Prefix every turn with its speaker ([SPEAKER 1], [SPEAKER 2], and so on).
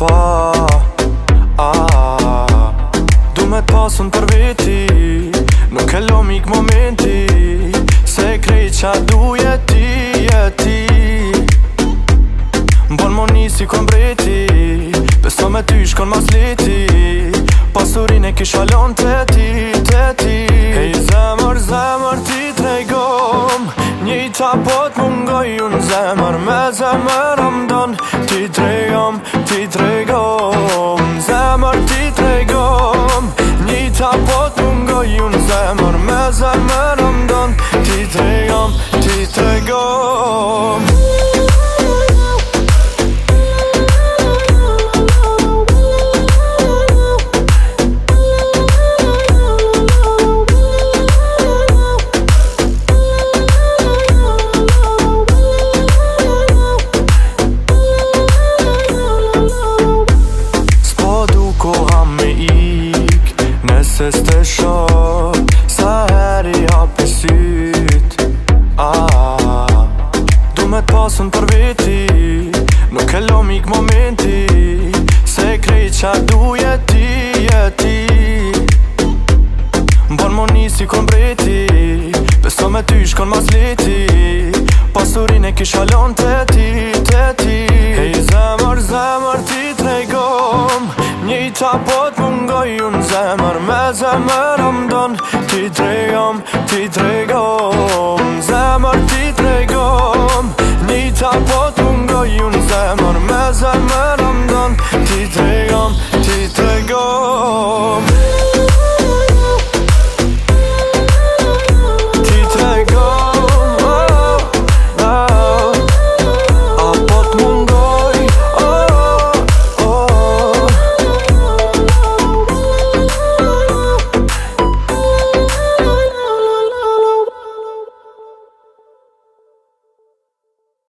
[SPEAKER 1] pa Du me t'pasun për veti, nuk e lo mik momenti, se krejt qa duje ti Bon mo nisi kon breti, beso me ty shkon mas leti, pasurin e kisha lon të ti Hej zemër ti tregom, njëta po t'mungoj unë zemër me zemër amdon Ti tregom, zemër ti tregom, njëta po t'mungoj unë zemër me zemër amdon Ti tregom Se s'te shoh, sa heri hapi syt Du me t'pasun për veti, nuk e lo mik momenti, se krejt qa duje ti Bon mo nisi kon breti, beso me ty shkon mas leti, pasurin e kisha lon të ti Hej zemër ti tregom, njëta po t'mungoj unë zemër me zemër amdon Ti tregom